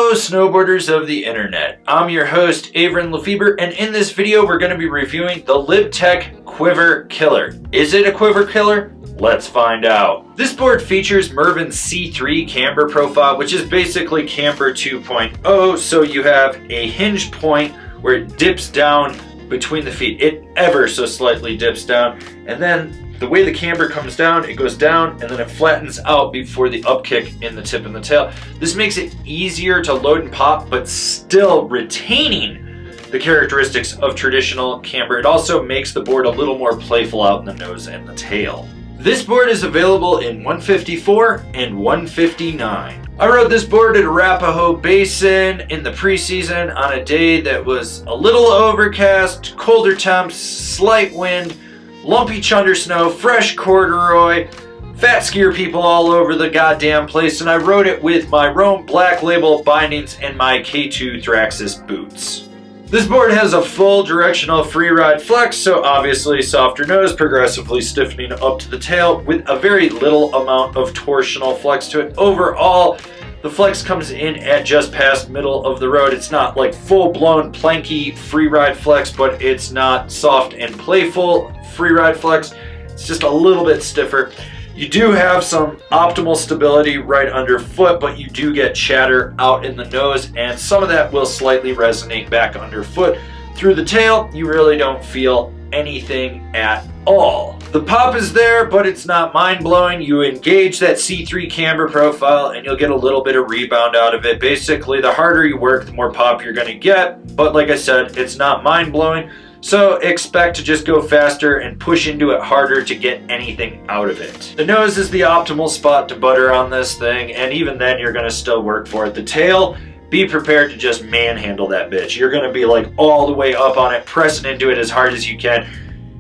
Hello snowboarders of the internet, I'm your host Avran LeFeber, and in this video we're going to be reviewing the Libtech Quiver Killer. Is it a quiver killer? Let's find out. This board features Mervin's C3 camber profile, which is basically camber 2.0, so you have a hinge point where it dips down between the feet. It ever so slightly dips down, and then the way the camber comes down, it goes down and then it flattens out before the upkick in the tip and the tail. This makes it easier to load and pop, but still retaining the characteristics of traditional camber. It also makes the board a little more playful out in the nose and the tail. This board is available in 154 and 159. I rode this board at Arapahoe Basin in the preseason on a day that was a little overcast, colder temps, slight wind, lumpy chunder snow, fresh corduroy, fat skier people all over the goddamn place, and I rode it with my Rome Black Label bindings and my K2 Thraxis boots. This board has a full directional freeride flex, so obviously softer nose, progressively stiffening up to the tail with a very little amount of torsional flex to it. Overall, the flex comes in at just past middle of the road. It's not like full-blown planky freeride flex, but it's not soft and playful freeride flex. It's just a little bit stiffer. You do have some optimal stability right underfoot, but you do get chatter out in the nose, and some of that will slightly resonate back underfoot. Through the tail, you really don't feel anything at all. The pop is there, but it's not mind-blowing. You engage that C3 camber profile and you'll get a little bit of rebound out of it. Basically, the harder you work, the more pop you're going to get, but like I said, it's not mind-blowing. So expect to just go faster and push into it harder to get anything out of it. The nose is the optimal spot to butter on this thing, and even then you're going to still work for it. The tail, be prepared to just manhandle that bitch. You're going to be like all the way up on it, pressing into it as hard as you can,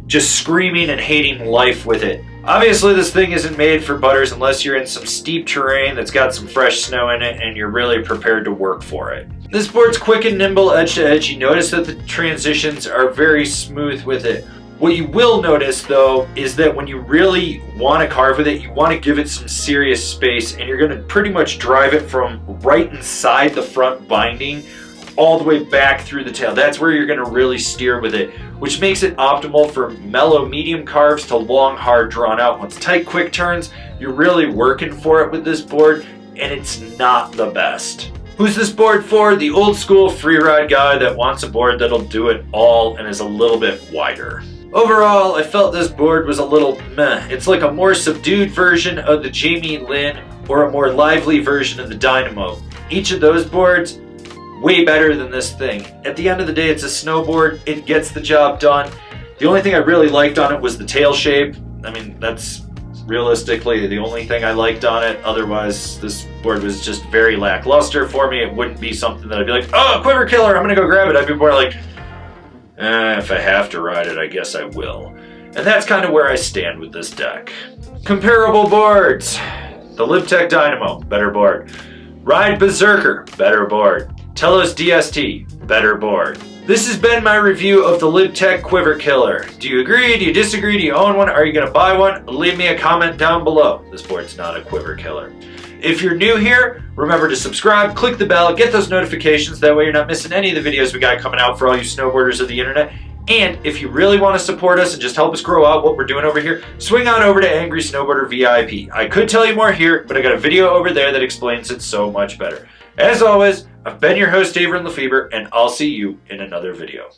just screaming and hating life with it. Obviously this thing isn't made for butters unless you're in some steep terrain that's got some fresh snow in it and you're really prepared to work for it. This board's quick and nimble edge to edge. You notice that the transitions are very smooth with it. What you will notice though is that when you really want to carve with it, you want to give it some serious space, and you're going to pretty much drive it from right inside the front binding all the way back through the tail. That's where you're going to really steer with it, which makes it optimal for mellow medium carves to long hard drawn out ones. Tight quick turns, you're really working for it with this board, and it's not the best. Who's this board for? The old school freeride guy that wants a board that'll do it all and is a little bit wider. Overall, I felt this board was a little meh. It's like a more subdued version of the Jamie Lynn or a more lively version of the Dynamo. Each of those boards, way better than this thing. At the end of the day, it's a snowboard. It gets the job done. The only thing I really liked on it was the tail shape. I mean, that's realistically the only thing I liked on it. Otherwise, this board was just very lackluster for me. It wouldn't be something that I'd be like, oh, quiver killer, I'm gonna go grab it. I'd be more like, if I have to ride it, I guess I will. And that's kind of where I stand with this deck. Comparable boards. The Libtech Dynamo, better board. Ride Berserker, better board. Telos DST, better board. This has been my review of the Libtech Quiver Killer. Do you agree? Do you disagree? Do you own one? Are you gonna buy one? Leave me a comment down below. This board's not a quiver killer. If you're new here, remember to subscribe, click the bell, get those notifications. That way you're not missing any of the videos we got coming out for all you snowboarders of the internet. And if you really want to support us and just help us grow out what we're doing over here, swing on over to Angry Snowboarder VIP. I could tell you more here, but I got a video over there that explains it so much better. As always, I've been your host, Avran LeFeber, and I'll see you in another video.